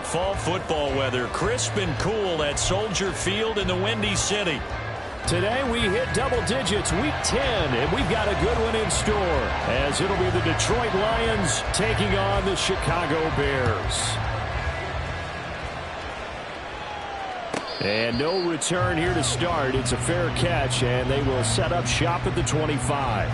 Perfect fall football weather. Crisp and cool at Soldier Field in the Windy City. Today we hit double digits, week 10, and we've got a good one in store, as it'll be the Detroit Lions taking on the Chicago Bears. And no return here to start. It's a fair catch, and they will set up shop at the 25.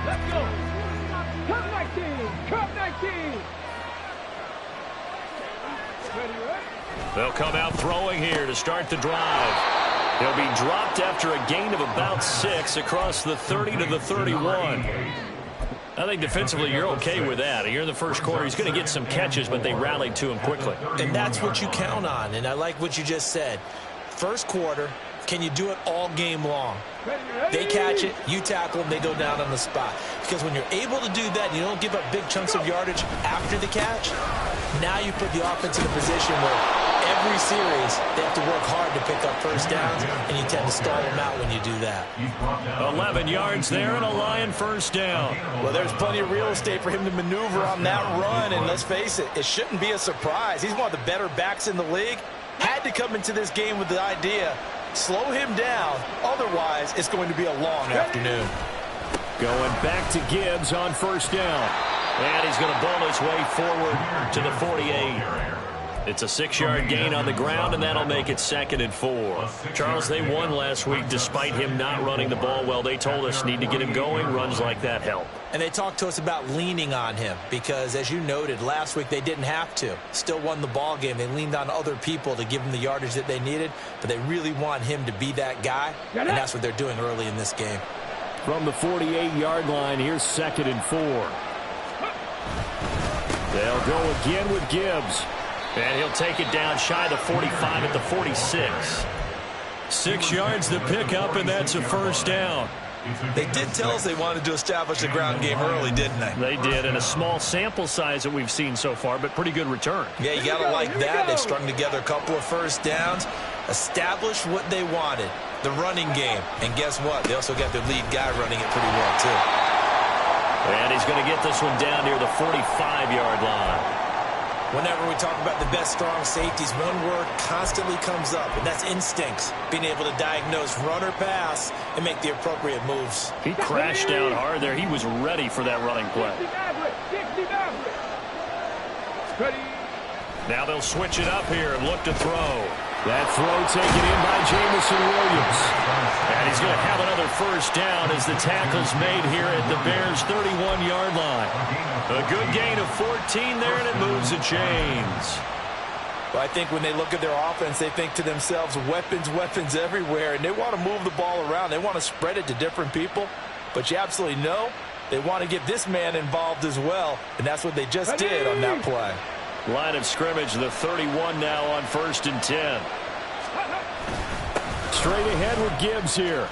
Let's go. Come 19. Come 19. They'll come out throwing here to start the drive. He'll be dropped after a gain of about 6 across the 30 to the 31. I think defensively you're okay with that. Here in the first quarter, he's going to get some catches, but they rallied to him quickly. And that's what you count on, and I like what you just said. First quarter, can you do it all game long? They catch it, you tackle them, they go down on the spot. Because when you're able to do that, you don't give up big chunks of yardage after the catch, now you put the offense in a position where every series they have to work hard to pick up first downs, and you tend to stall them out when you do that. 11 yards there and a Lion first down. Well, there's plenty of real estate for him to maneuver on that run, and let's face it, it shouldn't be a surprise. He's one of the better backs in the league. Had to come into this game with the idea, slow him down, otherwise it's going to be a long afternoon. Going back to Gibbs on first down. And he's going to bowl his way forward to the 48. It's a 6-yard gain on the ground, and that'll make it 2nd and 4. Charles, they won last week despite him not running the ball well. They told us need to get him going. Runs like that help. And they talked to us about leaning on him because, as you noted, last week they didn't have to. Still won the ball game. They leaned on other people to give them the yardage that they needed, but they really want him to be that guy, and that's what they're doing early in this game. From the 48-yard line, here's 2nd and 4. They'll go again with Gibbs. And he'll take it down shy of the 45 at the 46. 6 yards to pick up, and that's a first down. They did tell us they wanted to establish the ground game early, didn't they? They did, and a small sample size that we've seen so far, but pretty good return. Yeah, you got to like that. They've strung together a couple of first downs, established what they wanted, the running game. And guess what? They also got their lead guy running it pretty well, too. And he's going to get this one down near the 45-yard line. Whenever we talk about the best strong safeties, one word constantly comes up, and that's instincts. Being able to diagnose run or pass and make the appropriate moves. He crashed down hard there. He was ready for that running play. Now they'll switch it up here and look to throw. That throw taken in by Jamison Williams. And he's going to have another first down as the tackle's made here at the Bears' 31-yard line. A good gain of 14 there, and it moves the chains. Well, I think when they look at their offense, they think to themselves, weapons, weapons everywhere, and they want to move the ball around. They want to spread it to different people. But you absolutely know they want to get this man involved as well, and that's what they just did on that play. Line of scrimmage, the 31 now on 1st and 10. Straight ahead with Gibbs here.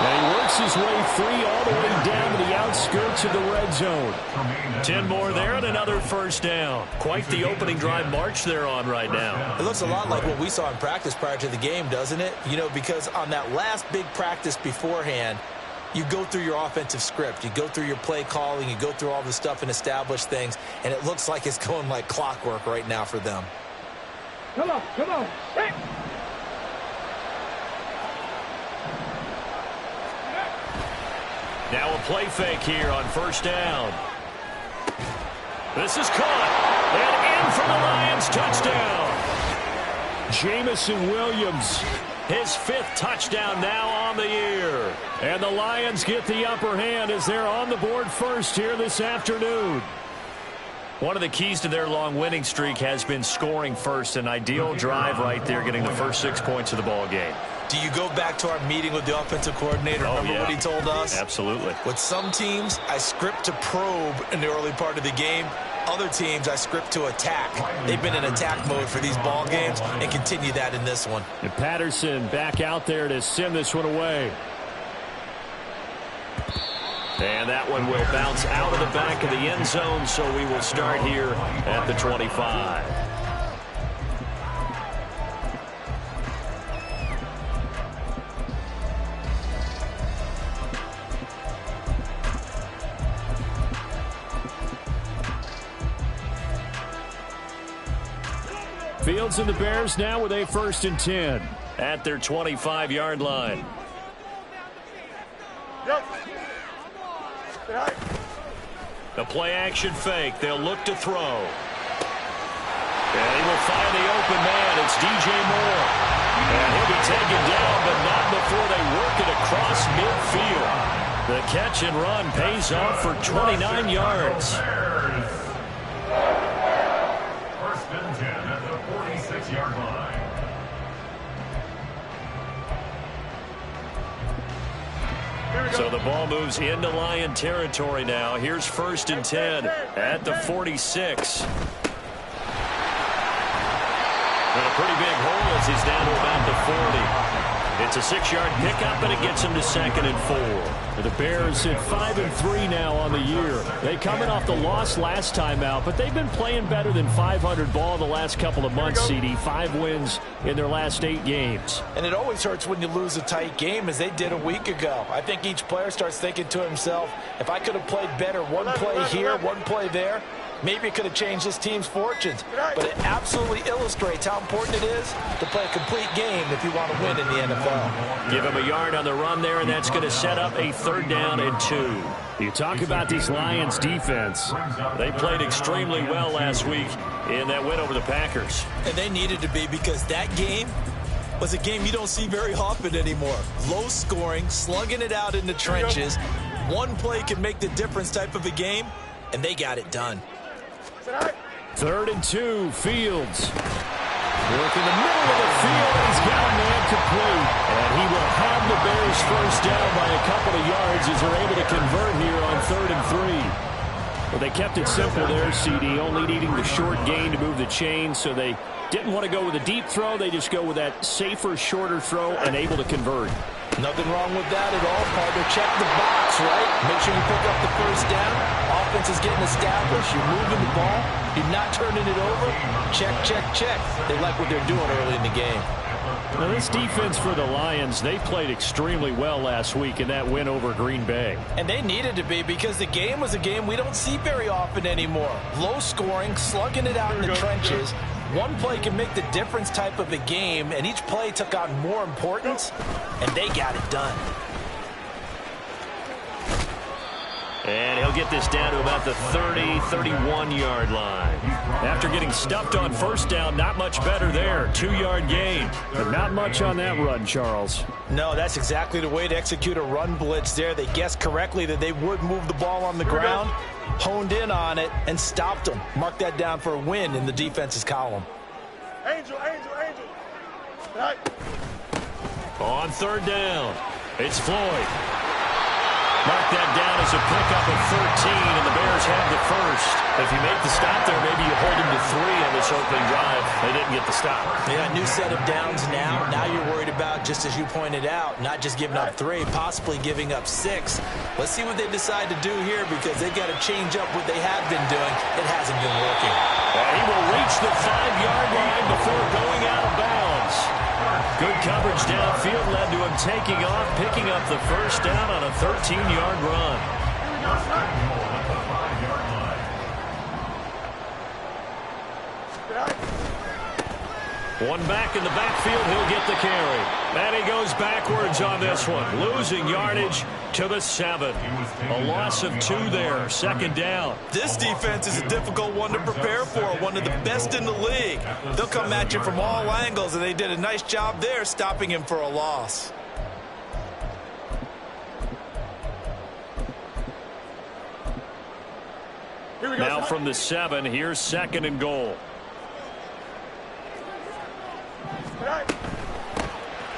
And he works his way free all the way down to the outskirts of the red zone. 10 more there and another first down. Quite the opening drive march they're on right now. It looks a lot like what we saw in practice prior to the game, doesn't it? You know, because on that last big practice beforehand, you go through your offensive script. You go through your play calling. You go through all the stuff and establish things. And it looks like it's going like clockwork right now for them. Come on, come on. Hey. Now a play fake here on first down. This is caught. And in for the Lions touchdown. Jamison Williams. His 5th touchdown now on the year. And the Lions get the upper hand as they're on the board first here this afternoon. One of the keys to their long winning streak has been scoring first. An ideal drive right there, getting the first 6 points of the ball game. Do you go back to our meeting with the offensive coordinator? Remember what he told us? Absolutely. With some teams, I script to probe in the early part of the game. Other teams, I script to attack. They've been in attack mode for these ball games and continue that in this one. And Patterson back out there to send this one away. And that one will bounce out of the back of the end zone, so we will start here at the 25. Fields and the Bears now with a 1st and 10 at their 25-yard line. The play-action fake. They'll look to throw. And he will find the open man. It's DJ Moore. And he'll be taken down, but not before they work it across midfield. The catch and run pays off for 29 yards. First and 10 at the 46-yard line. So the ball moves into Lion territory now. Here's 1st and 10 at the 46. And a pretty big hole as he's down to about the 40. It's a 6-yard pickup, and it gets him to 2nd and 4. The Bears at 5-3 now on the year. They coming off the loss last time out, but they've been playing better than 500 ball the last couple of months, CD. 5 wins in their last 8 games. And it always hurts when you lose a tight game, as they did a week ago. I think each player starts thinking to himself, if I could have played better one play here, one play there, maybe it could have changed this team's fortunes. But it absolutely illustrates how important it is to play a complete game if you want to win in the NFL. Give him a yard on the run there, and that's going to set up a 3rd down and 2. You talk about these Lions defense. They played extremely well last week in that win over the Packers. And they needed to be, because that game was a game you don't see very often anymore. Low scoring, slugging it out in the trenches. One play can make the difference type of a game, and they got it done. 3rd and 2, Fields. Work in the middle of the field, and he's got a man complete. And he will have the Bears 1st down by a couple of yards as they're able to convert here on 3rd and 3. Well, they kept it simple there, CD, only needing the short gain to move the chain, so they didn't want to go with a deep throw. They just go with that safer, shorter throw and able to convert. Nothing wrong with that at all, partner. Check the box, right? Make sure you pick up the 1st down. Offense is getting established. You're moving the ball. You're not turning it over. Check, check, check. They like what they're doing early in the game. Now, this defense for the Lions, they played extremely well last week in that win over Green Bay. And they needed to be, because the game was a game we don't see very often anymore. Low scoring, slugging it out in the trenches. One play can make the difference type of a game, and each play took on more importance, and they got it done. And he'll get this down to about the 30, 31-yard line. After getting stuffed on 1st down, not much better there. 2-yard gain. But not much on that run, Charles. No, that's exactly the way to execute a run blitz there. They guessed correctly that they would move the ball on the ground, honed in on it, and stopped them. Mark that down for a win in the defense's column. Angel. Right. On 3rd down, it's Floyd. Mark that down as a pickup of 13, and the Bears have the 1st. If you make the stop there, maybe you hold them to 3 on this opening drive. They didn't get the stop. Yeah, new set of downs now. Now you're worried about, just as you pointed out, not just giving up 3, possibly giving up 6. Let's see what they decide to do here, because they've got to change up what they have been doing. It hasn't been working. He will reach the 5-yard line before going out of bounds. Good coverage downfield led to him taking off, picking up the 1st down on a 13-yard run. One back in the backfield, he'll get the carry. And he goes backwards on this one, losing yardage to the 7. A loss of 2 there, 2nd down. This defense is a difficult one to prepare for, one of the best in the league. They'll come at you from all angles, and they did a nice job there stopping him for a loss. Now from the 7, here's 2nd and goal.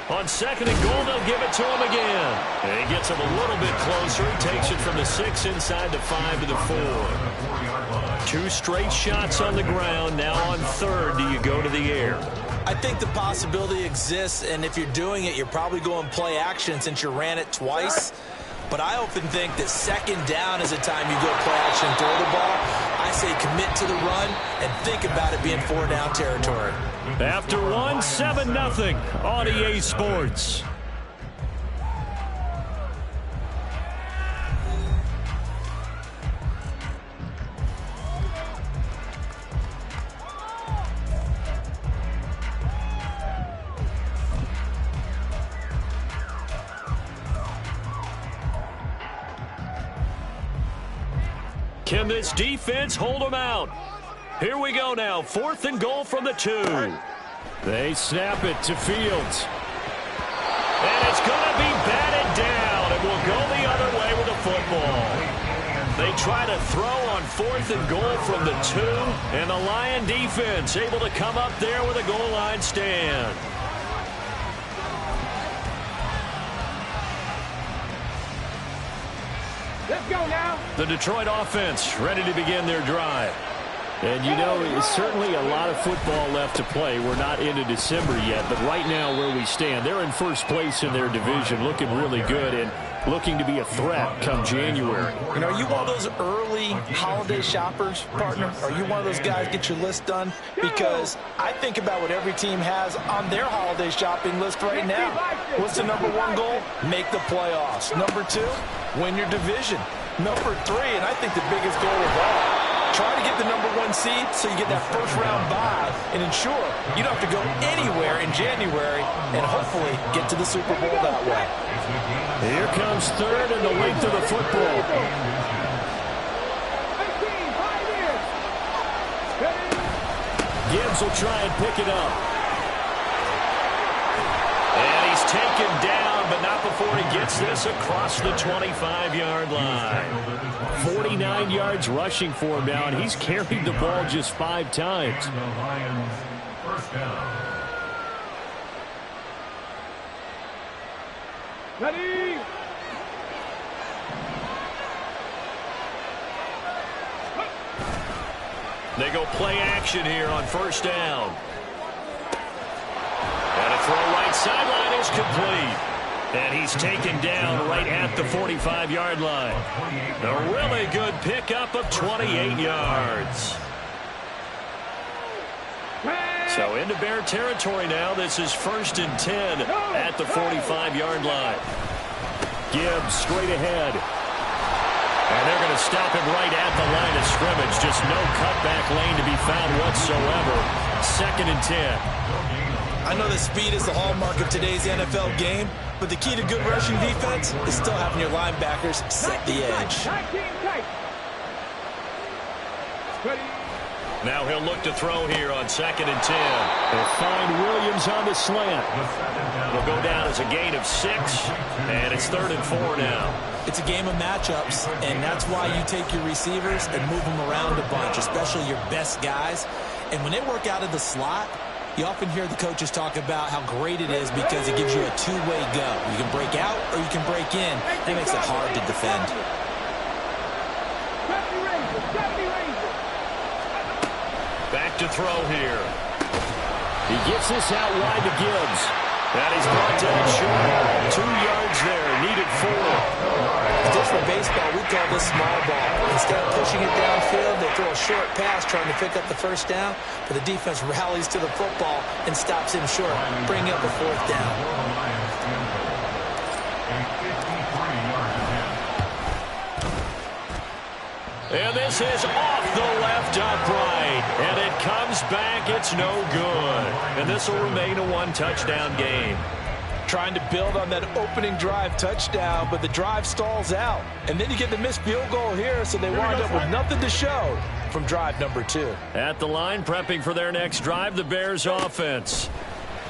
On 2nd and goal, they'll give it to him again. And he gets him a little bit closer. He takes it from the 6 inside the 5 to the 4. 2 straight shots on the ground. Now on 3rd, do you go to the air? I think the possibility exists, and if you're doing it, you're probably going play action since you ran it twice. But I often think that second down is a time you go play action and throw the ball. I say commit to the run and think about it being 4-down territory. After one, 7-0 on EA Sports. Can this defense hold them out? Here we go now. 4th and goal from the 2. They snap it to Fields. And it's going to be batted down. It will go the other way with the football. They try to throw on 4th and goal from the 2. And the Lion defense able to come up there with a goal line stand. Let's go now. The Detroit offense ready to begin their drive. And, you know, it's certainly a lot of football left to play. We're not into December yet, but right now where we stand, they're in first place in their division, looking really good and looking to be a threat come January. You know, are you one of those early holiday shoppers, partner? Are you one of those guys get your list done? Because I think about what every team has on their holiday shopping list right now. What's the number 1 goal? Make the playoffs. Number 2, win your division. Number 3, and I think the biggest goal of all, try to get the number 1 seed so you get that first-round bye and ensure you don't have to go anywhere in January and hopefully get to the Super Bowl that way. Here comes 3rd and the length of the football. Gibbs will try and pick it up. And he's taken down, but not before he gets this across the 25-yard line. 49 yards rushing for him now, and he's carried the ball just 5 times. First down. Ready. They go play action here on first down. And a throw right sideline is complete. And he's taken down right at the 45-yard line. A really good pickup of 28 yards. So into Bear territory now. This is 1st and 10 at the 45-yard line. Gibbs straight ahead. And they're going to stop him right at the line of scrimmage. Just no cutback lane to be found whatsoever. 2nd and 10. I know that speed is the hallmark of today's NFL game, but the key to good rushing defense is still having your linebackers set the edge. Now he'll look to throw here on 2nd and 10. They'll find Williams on the slant. He'll go down as a gain of 6, and it's 3rd and 4 now. It's a game of matchups, and that's why you take your receivers and move them around a bunch, especially your best guys. And when they work out of the slot, you often hear the coaches talk about how great it is because it gives you a two-way go. You can break out or you can break in. That makes it hard to defend. Back to throw here. He gets this out wide to Gibbs. And he's brought down short. 2 yards there, needed 4. Just for baseball, we call this small ball. Instead of pushing it downfield, they throw a short pass trying to pick up the first down, but the defense rallies to the football and stops him short, bringing up a 4th down. And this is off the left upright. And it comes back. It's no good. And this will remain a 1-touchdown game. Trying to build on that opening drive touchdown, but the drive stalls out. And then you get the missed field goal here, so they wind up with nothing to show from drive number 2. At the line, prepping for their next drive, the Bears offense.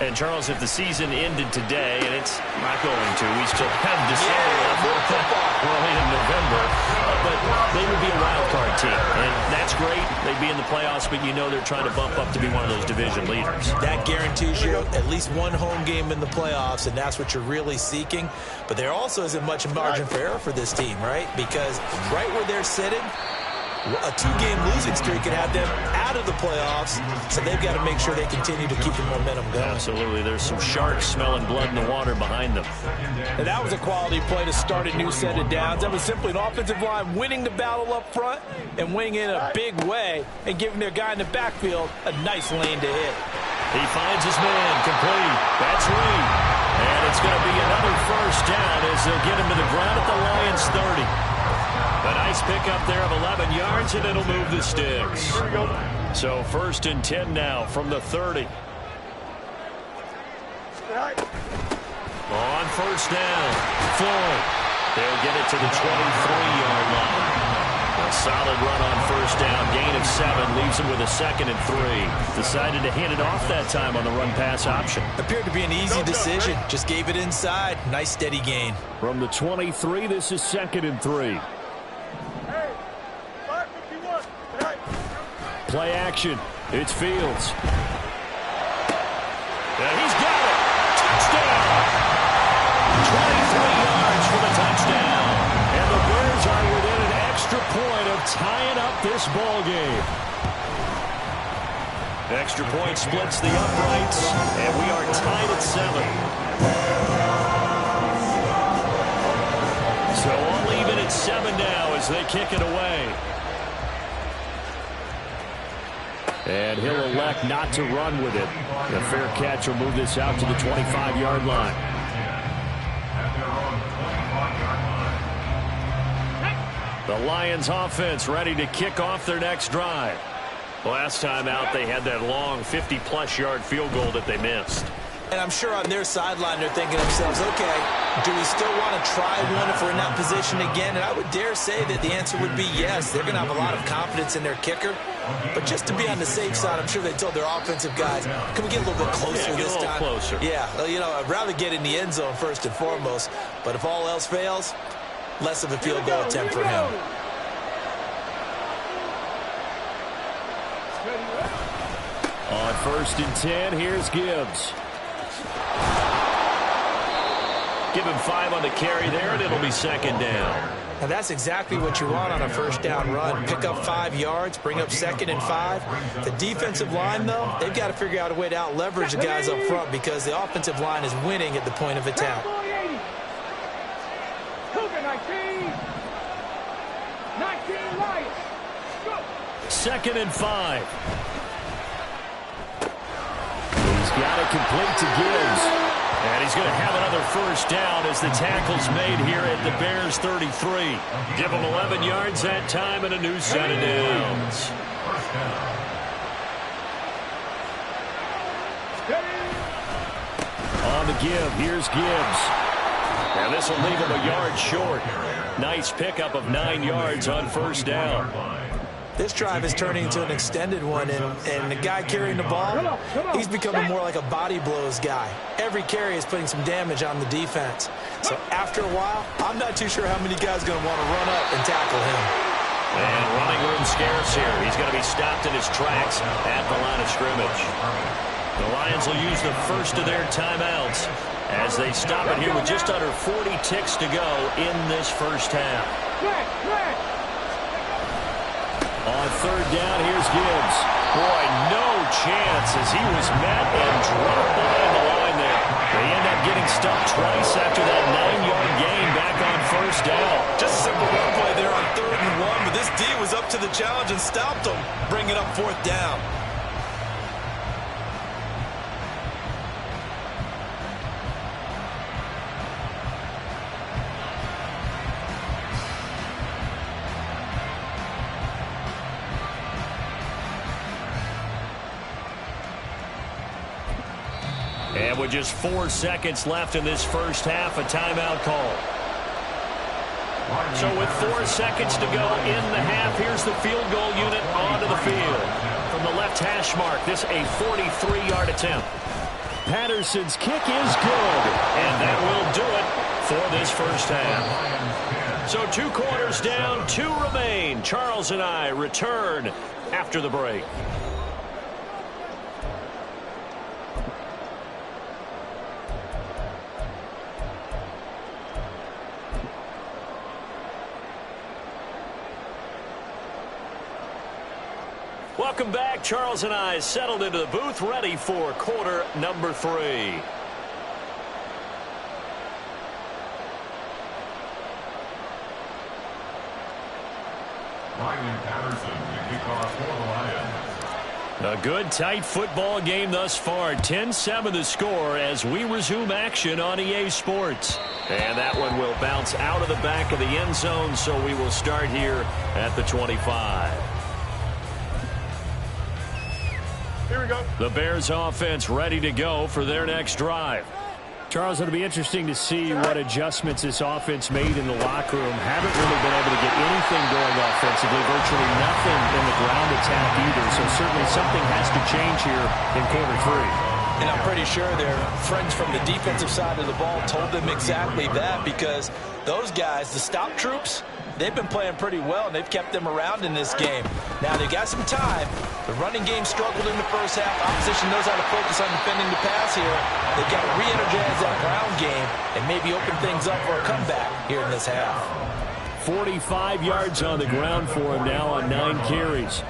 And, Charles, if the season ended today, and it's not going to, we still have December left, early in November, but they would be a wild card team. And that's great. They'd be in the playoffs, but you know they're trying to bump up to be one of those division leaders. That guarantees you at least one home game in the playoffs, and that's what you're really seeking. But there also isn't much margin for error for this team, right? Because right where they're sitting, A 2-game losing streak could have them out of the playoffs, so they've got to make sure they continue to keep the momentum going. Absolutely. There's some sharks smelling blood in the water behind them. And that was a quality play to start a new set of downs. That was simply an offensive line winning the battle up front and winning in a big way and giving their guy in the backfield a nice lane to hit. He finds his man, complete. That's Reed. And it's going to be another first down as they'll get him to the ground at the Lions 30. A nice pickup there of 11 yards, and it'll move the sticks. So 1st and 10 now from the 30. On first down, Floyd. They'll get it to the 23-yard line. A solid run on first down, gain of 7, leaves him with a 2nd and 3. Decided to hand it off that time on the run-pass option. Appeared to be an easy decision. Just gave it inside. Nice steady gain. From the 23, this is 2nd and 3. Play action. It's Fields. He's got it. Touchdown. 23 yards for the touchdown. And the Bears are within an extra point of tying up this ball game. Extra point splits the uprights, and we are tied at 7. So all even at 7 now as they kick it away. And he'll elect not to run with it. The fair catch will move this out to the 25-yard line. The Lions offense ready to kick off their next drive. Last time out, they had that long 50-plus yard field goal that they missed. And I'm sure on their sideline they're thinking to themselves, okay, do we still want to try one if we're in that position again? And I would dare say that the answer would be yes. They're going to have a lot of confidence in their kicker. But just to be on the safe side, I'm sure they told their offensive guys, can we get a little bit closer this time? Closer. Yeah, you know, I'd rather get in the end zone first and foremost. But if all else fails, less of a field goal attempt for him. On 1st and 10, here's Gibbs. Give him 5 on the carry there, and it'll be 2nd down. And that's exactly what you want on a first down run. Pick up 5 yards, bring up 2nd and 5. The defensive line, though, they've got to figure out a way to out-leverage the guys up front because the offensive line is winning at the point of attack. 2nd and 5. He's got it complete to Gibbs. And he's going to have another first down as the tackle's made here at the Bears 33. Give him 11 yards that time and a new set of downs. On the give, here's Gibbs. And this will leave him a yard short. Nice pickup of 9 yards on first down. This drive is turning into an extended one, and the guy carrying the ball, he's becoming more like a body blows guy. Every carry is putting some damage on the defense. So after a while, I'm not too sure how many guys are going to want to run up and tackle him. And running room scarce here. He's going to be stopped in his tracks at the line of scrimmage. The Lions will use the first of their timeouts as they stop it here with just under 40 ticks to go in this first half. On 3rd down, here's Gibbs. Boy, no chance as he was met and dropped behind the line there. They end up getting stumped twice after that 9-yard gain back on first down. Just a simple run play there on 3rd and 1, but this D was up to the challenge and stopped him, bringing up 4th down. And with just 4 seconds left in this first half, a timeout call. So with 4 seconds to go in the half, here's the field goal unit onto the field. From the left hash mark, this a 43-yard attempt. Patterson's kick is good. And that will do it for this first half. So 2 quarters down, 2 remain. Charles and I return after the break. Welcome back. Charles and I settled into the booth, ready for quarter number 3. Ryan Patterson, the kickoff for the Lions. A good, tight football game thus far. 10-7 the score as we resume action on EA Sports. And that one will bounce out of the back of the end zone, so we will start here at the 25. Here we go. The Bears offense ready to go for their next drive. Charles, it'll be interesting to see what adjustments this offense made in the locker room. Haven't really been able to get anything going offensively, virtually nothing in the ground attack either. So certainly something has to change here in quarter 3. And I'm pretty sure their friends from the defensive side of the ball told them exactly that, because those guys, the stop troops, they've been playing pretty well, and they've kept them around in this game. Now, they got some time. The running game struggled in the first half. Opposition knows how to focus on defending the pass here. They've got to re-energize that ground game and maybe open things up for a comeback here in this half. 45 yards on the ground for him now on 9 carries.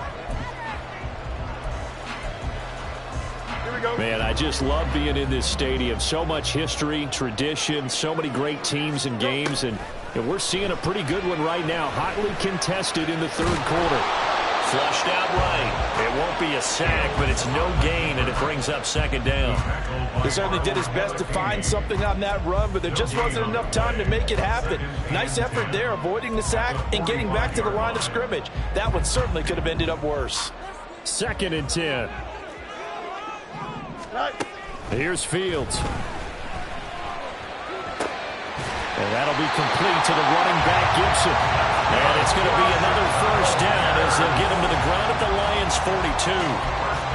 Man, I just love being in this stadium. So much history, tradition, so many great teams and games, and we're seeing a pretty good one right now. Hotly contested in the third quarter. Flushed out right. It won't be a sack, but it's no gain, and it brings up second down. He certainly did his best to find something on that run, but there just wasn't enough time to make it happen. Nice effort there, avoiding the sack and getting back to the line of scrimmage. That one certainly could have ended up worse. 2nd and 10. Here's Fields. And that'll be complete to the running back, Gibson. And it's going to be another first down as they'll get him to the ground at the Lions' 42.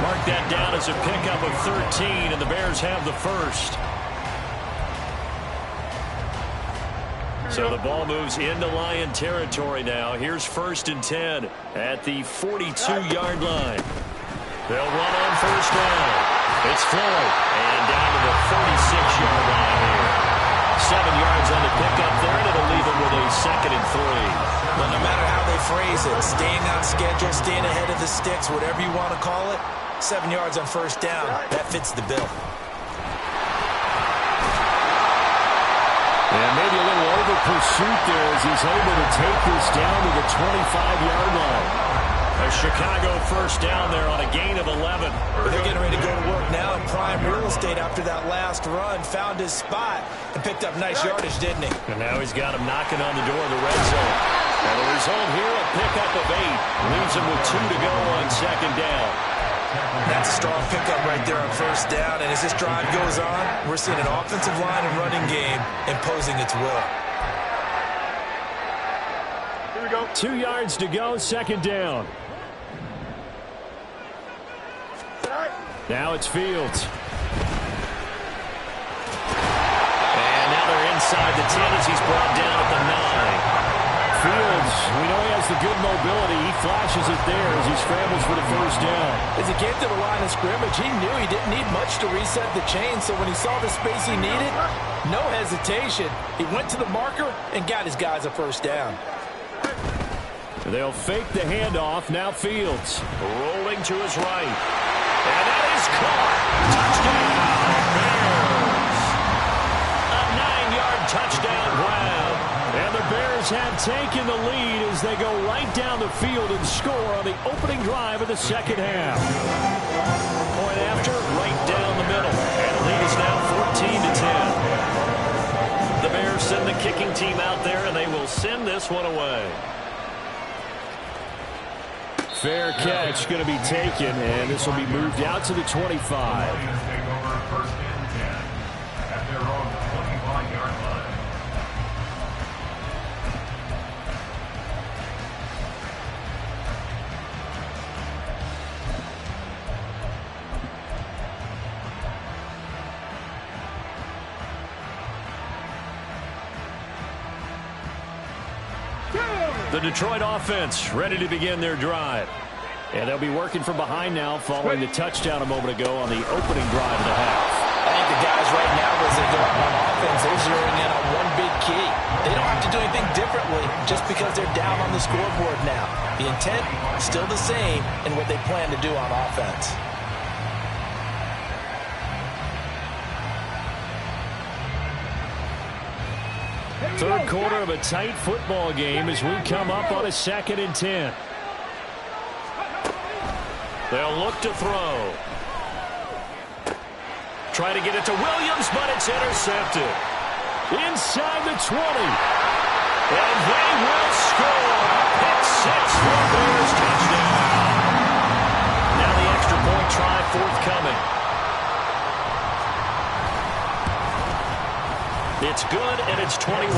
Mark that down as a pickup of 13, and the Bears have the first. So the ball moves into Lion territory now. Here's 1st and 10 at the 42-yard line. They'll run on first down. It's Floyd, and down to the 36-yard line here. 7 yards on the pickup there, and it'll leave him with a 2nd and 3. But no matter how they phrase it, staying on schedule, staying ahead of the sticks, whatever you want to call it, 7 yards on first down, that fits the bill. And maybe a little over pursuit there as he's able to take this down to the 25-yard line. A Chicago first down there on a gain of 11. But they're getting ready to go to work now in prime real estate after that last run. Found his spot and picked up nice yardage, didn't he? And now he's got him knocking on the door of the red zone. And the result here, a pickup of 8. Leaves him with 2 to go on second down. That's a strong pickup right there on first down. And as this drive goes on, we're seeing an offensive line and running game imposing its will. Here we go. 2 yards to go, second down. Now it's Fields. And now they're inside the 10 as he's brought down at the 9. Fields, we know he has the good mobility. He flashes it there as he scrambles for the first down. As he came to the line of scrimmage, he knew he didn't need much to reset the chain. So when he saw the space he needed, no hesitation. He went to the marker and got his guys a first down. They'll fake the handoff. Now Fields. Rolling to his right. And that is caught. Touchdown, Bears. A 9-yard touchdown grab. And the Bears have taken the lead as they go right down the field and score on the opening drive of the second half. Point after, right down the middle. And the lead is now 14-10. The Bears send the kicking team out there, and they will send this one away. Fair catch going to be taken, and this will be moved out to the 25. Lions take over 1st and 10 at their own 25-yard line. The Detroit offense ready to begin their drive. And they'll be working from behind now following the touchdown a moment ago on the opening drive of the half. I think the guys right now, as they go out on offense, they're zeroing in on one big key. They don't have to do anything differently just because they're down on the scoreboard now. The intent is still the same in what they plan to do on offense. Third quarter of a tight football game as we come up on a 2nd and 10. They'll look to throw. Try to get it to Williams, but it's intercepted. Inside the 20. And they will score. Pick 6 for the Bears, touchdown. Now the extra point try forthcoming. It's good, and it's 21-10.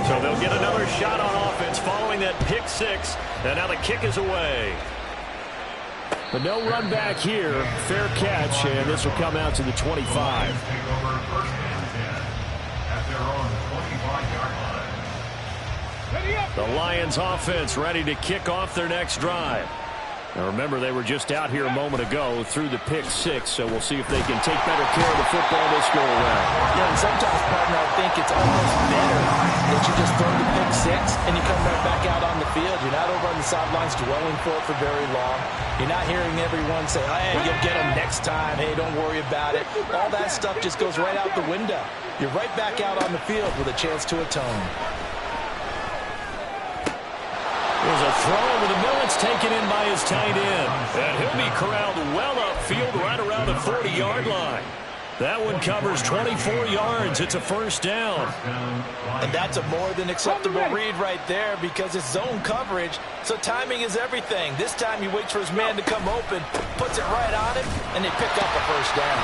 So they'll get another shot on offense following that pick 6, and now the kick is away. But no run back here. Fair catch, and this will come out to the 25. The Lions offense ready to kick off their next drive. Now remember, they were just out here a moment ago through the pick 6, so we'll see if they can take better care of the football this go around. Yeah, and sometimes, partner, I think it's almost better that you just throw the pick 6 and you come right back out on the field. You're not over on the sidelines dwelling for it for very long. You're not hearing everyone say, hey, you'll get them next time. Hey, don't worry about it. All that stuff just goes right out the window. You're right back out on the field with a chance to atone. There's a throw over the middle. It's taken in by his tight end. And he'll be corralled well upfield right around the 40-yard line. That one covers 24 yards. It's a first down. And that's a more than acceptable read right there because it's zone coverage, so timing is everything. This time he waits for his man to come open, puts it right on him, and they pick up a first down.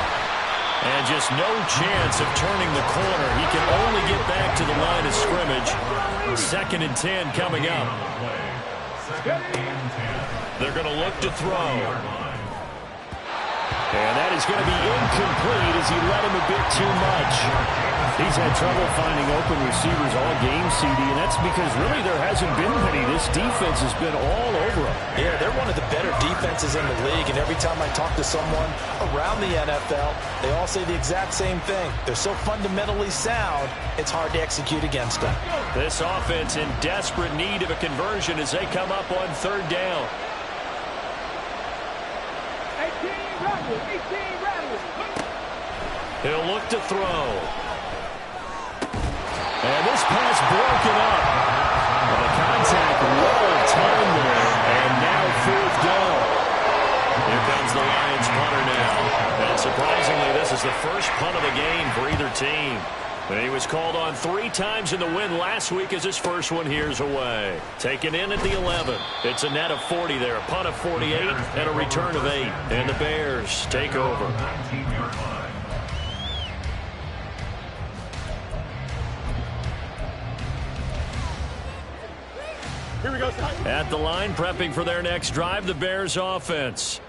And just no chance of turning the corner. He can only get back to the line of scrimmage. 2nd and 10 coming up. They're going to look to throw. And that is going to be incomplete as he let him a bit too much. He's had trouble finding open receivers all game, CD, and that's because really there hasn't been many. This defense has been all over him. Yeah, they're one of the better defenses in the league, and every time I talk to someone around the NFL, they all say the exact same thing. They're so fundamentally sound, it's hard to execute against them. This offense in desperate need of a conversion as they come up on 3rd down. He'll look to throw. And this pass broken up. And the contact well timed there. And now 4th down. Here comes the Lions punter now. And surprisingly, this is the first punt of the game for either team. And he was called on 3 times in the win last week as his first one here's away. Taken in at the 11. It's a net of 40 there. A punt of 48 and a return of 8. And the Bears take over. Here we go. At the line, prepping for their next drive, the Bears offense.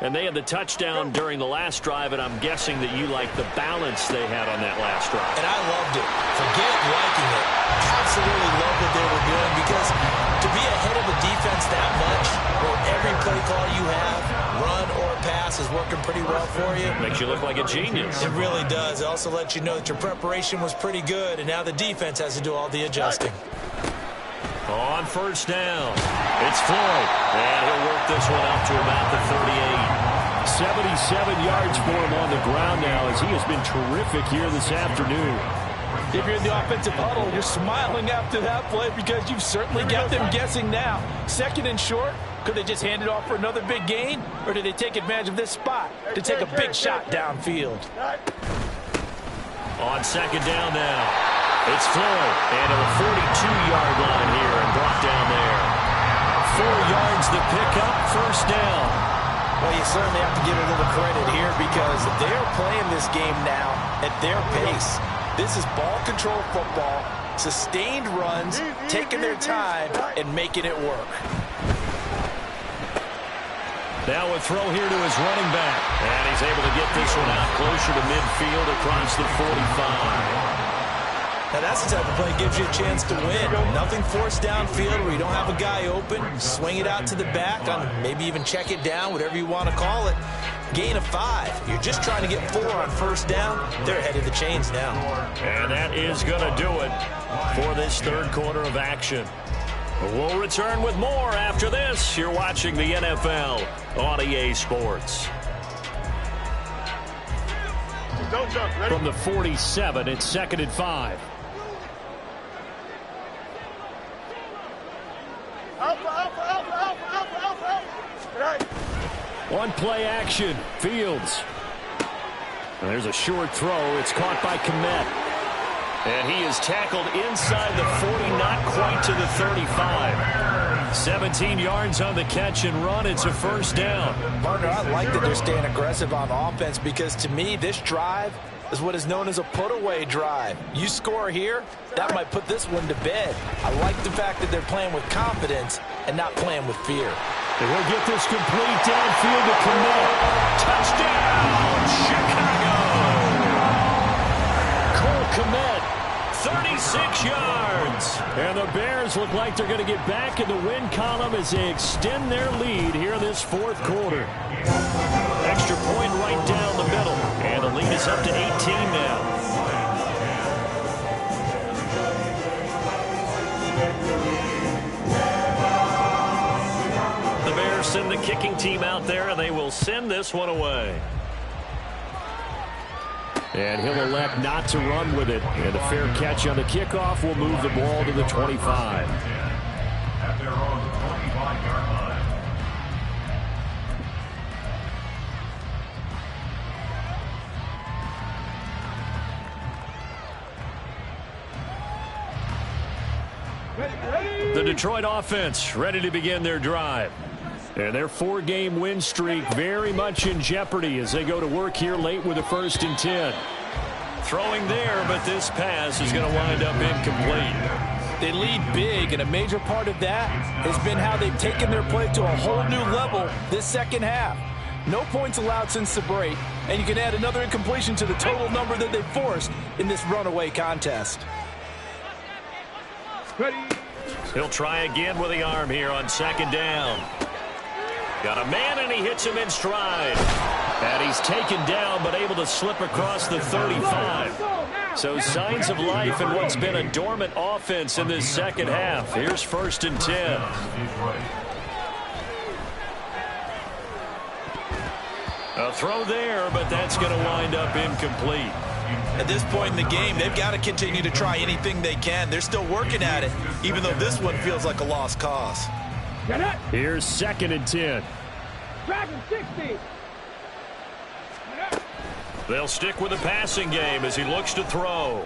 And they had the touchdown during the last drive, and I'm guessing that you like the balance they had on that last drive. And I loved it. Forget liking it. Absolutely loved what they were doing because to be ahead of a defense that much, where every play call you have, run or pass, is working pretty well for you. Makes you look like a genius. It really does. It also lets you know that your preparation was pretty good, and now the defense has to do all the adjusting. On 1st down, it's Floyd. And he'll work this one out to about the 38. 77 yards for him on the ground now as he has been terrific here this afternoon. If you're in the offensive huddle, you're smiling after that play because you've certainly got them guessing now. 2nd and short, could they just hand it off for another big gain? Or did they take advantage of this spot to take a big shot downfield? On 2nd down now. It's Floyd, and at the 42-yard line here and brought down there. 4 yards the pickup, 1st down. Well, you certainly have to give a little credit here because they're playing this game now at their pace. This is ball control football, sustained runs, taking their time, and making it work. Now a throw here to his running back. And he's able to get this one out closer to midfield across the 45. Now that's the type of play that gives you a chance to win. Nothing forced downfield where you don't have a guy open. Swing it out to the back, maybe even check it down, whatever you want to call it. Gain of 5. You're just trying to get 4 on first down. They're ahead of the chains now. And that is going to do it for this third quarter of action. We'll return with more after this. You're watching the NFL on EA Sports. Don't jump. Ready? From the 47, it's 2nd and 5. Alpha, alpha, alpha, alpha, alpha, alpha, alpha. Right. One play action. Fields. And there's a short throw. It's caught by Kmet. And he is tackled inside the 40, not quite to the 35. 17 yards on the catch and run. It's a first down. Partner, I like that they're staying aggressive on offense because to me, this drive is what is known as a put-away drive. You score here, that might put this one to bed. I like the fact that they're playing with confidence and not playing with fear. And he'll get this complete downfield to Kmet. Touchdown, Chicago! Cole Kmet. 36 yards. And the Bears look like they're going to get back in the win column as they extend their lead here in this fourth quarter. Extra point right down the middle. And the lead is up to 18 now. The Bears send the kicking team out there, and they will send this one away. And he'll elect not to run with it. And a fair catch on the kickoff will move the ball to the 25. At their own 25-yard line. The Detroit offense ready to begin their drive. And their 4-game win streak very much in jeopardy as they go to work here late with a 1st and 10. Throwing there, but this pass is going to wind up incomplete. They lead big, and a major part of that has been how they've taken their play to a whole new level this second half. No points allowed since the break, and you can add another incompletion to the total number that they forced in this runaway contest. Ready. He'll try again with the arm here on 2nd down. Got a man, and he hits him in stride. And he's taken down, but able to slip across the 35. So signs of life in what's been a dormant offense in this second half. Here's 1st and 10. A throw there, but that's going to wind up incomplete. At this point in the game, they've got to continue to try anything they can. They're still working at it, even though this one feels like a lost cause. Here's 2nd and 10. Dragon 60. They'll stick with the passing game as he looks to throw.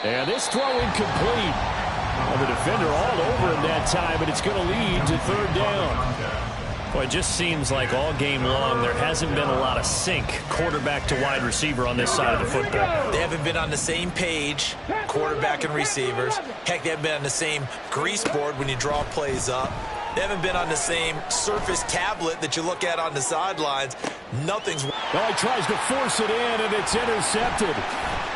And this throw incomplete. Well, the defender all over him that time, but it's going to lead to 3rd down. Well, it just seems like all game long there hasn't been a lot of sync quarterback to wide receiver on this side of the football. They haven't been on the same page, quarterback and receivers. Heck, they haven't been on the same grease board when you draw plays up. They haven't been on the same surface tablet that you look at on the sidelines. Nothing's... Well, he tries to force it in, and it's intercepted.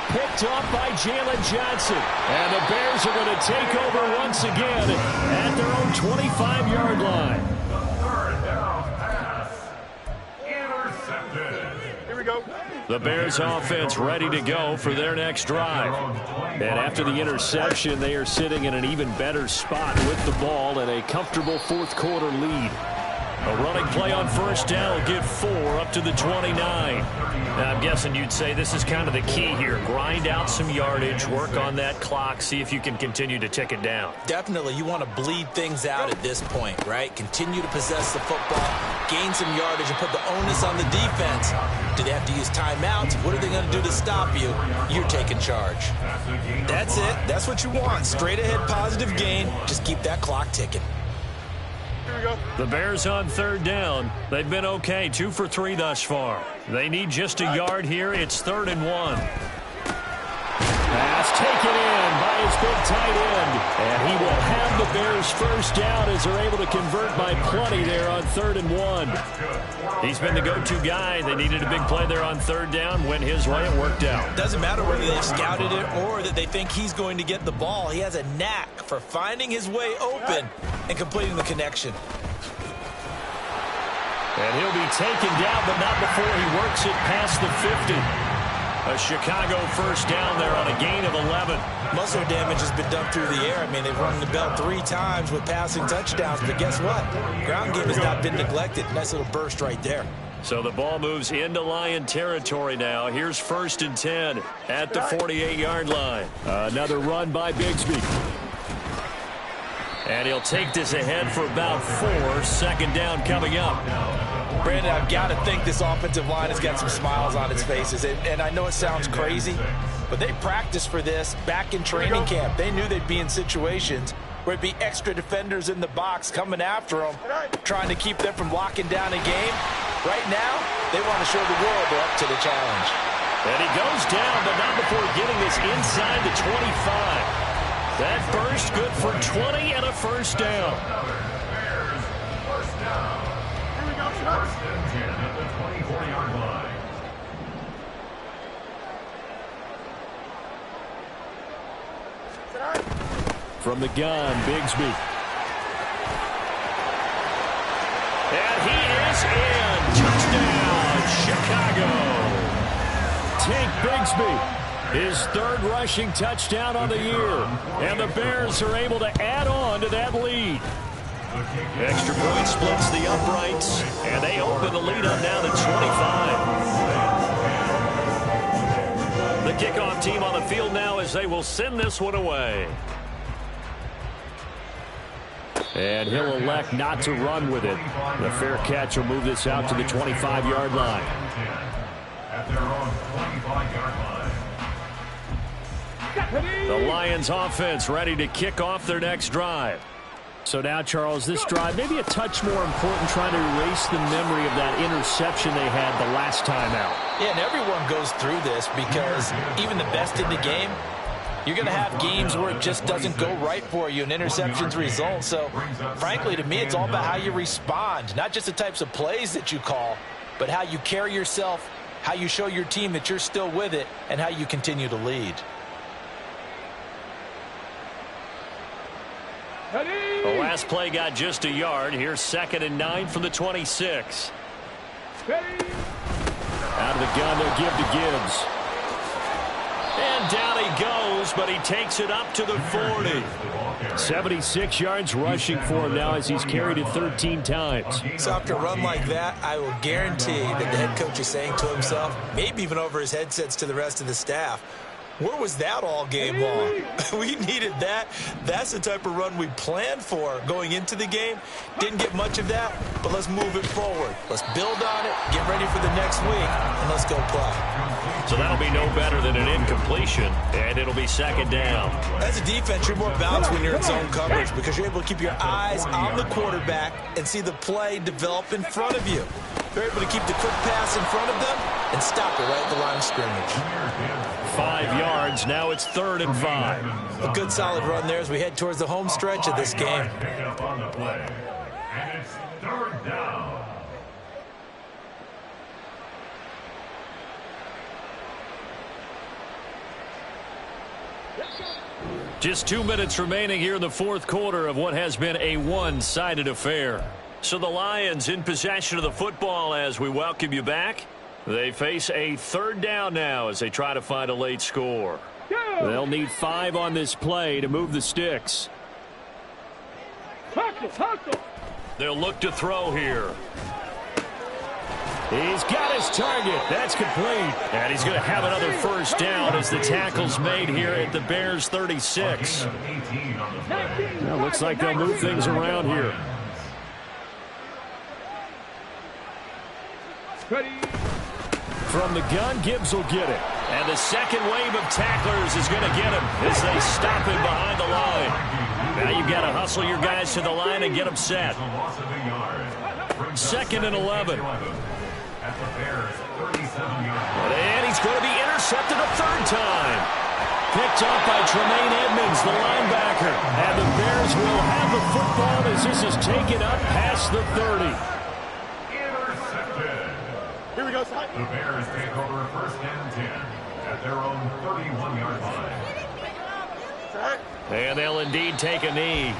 Picked off by Jalen Johnson. And the Bears are going to take over once again at their own 25-yard line. Third down pass. Intercepted. Here we go. The Bears offense ready to go for their next drive. And after the interception, they are sitting in an even better spot with the ball and a comfortable fourth quarter lead. A running play on 1st down will get 4 up to the 29. Now, I'm guessing you'd say this is kind of the key here. Grind out some yardage, work on that clock, see if you can continue to tick it down. Definitely, you want to bleed things out at this point, right? Continue to possess the football, gain some yardage, and put the onus on the defense. Do they have to use timeouts? What are they going to do to stop you? You're taking charge. That's it. That's what you want. Straight ahead positive gain. Just keep that clock ticking. Here we go. The Bears on 3rd down. They've been okay, 2 for 3 thus far. They need just a yard here. It's 3rd and 1. Pass taken in by his big tight end. And he will have have the Bears first down as they're able to convert by plenty there on 3rd and 1. He's been the go-to guy. They needed a big play there on 3rd down. Went his way. It worked out. Doesn't matter whether they've scouted it or that they think he's going to get the ball. He has a knack for finding his way open and completing the connection. And he'll be taken down, but not before he works it past the 50. A Chicago first down there on a gain of 11. Most of their damage has been done through the air. I mean, they've rung the bell 3 times with passing touchdowns, but guess what? Ground game has not been neglected. Nice little burst right there. So the ball moves into Lion territory now. Here's 1st and 10 at the 48-yard line. Another run by Bigsby. And he'll take this ahead for about 4. 2nd down coming up. Brandon, I've got to think this offensive line has got some smiles on its faces. And I know it sounds crazy, but they practiced for this back in training camp. They knew they'd be in situations where it'd be extra defenders in the box coming after them, trying to keep them from locking down a game. Right now, they want to show the world they're up to the challenge. And he goes down, but not before getting this inside the 25. That burst good for 20 and a first down. Bears first down. Here we go, 1st and 10 at the 24-yard line. From the gun, Bigsby. And he is in. Touchdown, Chicago. Tank Bigsby. His 3rd rushing touchdown on the year. And the Bears are able to add on to that lead. Extra point splits the uprights, and they open the lead up now to 25. The kickoff team on the field now as they will send this one away. And he'll elect not to run with it. The fair catch will move this out to the 25-yard line. At their own 25-yard line. The Lions offense ready to kick off their next drive. So now, Charles, this drive maybe a touch more important, trying to erase the memory of that interception they had the last time out. Yeah, and everyone goes through this because even the best in the game, you're going to have games where it just doesn't go right for you and interceptions result. So, frankly, to me, it's all about how you respond, not just the types of plays that you call, but how you carry yourself, how you show your team that you're still with it, and how you continue to lead. The last play got just a yard. Here's 2nd and 9 from the 26. Out of the gun, they'll give to Gibbs. And down he goes, but he takes it up to the 40. 76 yards rushing for him now as he's carried it 13 times. So after a run like that, I will guarantee that the head coach is saying to himself, maybe even over his headsets to the rest of the staff, where was that all game long? We needed that. That's the type of run we planned for going into the game. Didn't get much of that, but let's move it forward. Let's build on it, get ready for the next week, and let's go play. So that'll be no better than an incompletion, and it'll be 2nd down. As a defense, you're more balanced when you're in zone coverage because you're able to keep your eyes on the quarterback and see the play develop in front of you. They're able to keep the quick pass in front of them and stop it right at the line of scrimmage. 5 yards. Now it's 3rd and 5. A good solid run there as we head towards the home stretch of this game. Pick up on the play. And it's 3rd down. Just 2 minutes remaining here in the 4th quarter of what has been a one-sided affair. So the Lions in possession of the football as we welcome you back. They face a 3rd down now as they try to find a late score. They'll need 5 on this play to move the sticks. They'll look to throw here. He's got his target. That's complete. And he's going to have another first down as the tackle's made here at the Bears 36. Well, looks like they'll move things around here. From the gun, Gibbs will get it. And the second wave of tacklers is going to get him as they stop him behind the line. Now you've got to hustle your guys to the line and get them set. 2nd and 11. And he's going to be intercepted a 3rd time. picked off by Tremaine Edmonds, the linebacker. And the Bears will have the football as this is taken up past the 30. Intercepted. Here we go, Scott. The Bears take over first and 10 at their own 31-yard line. All right. And they'll indeed take a knee.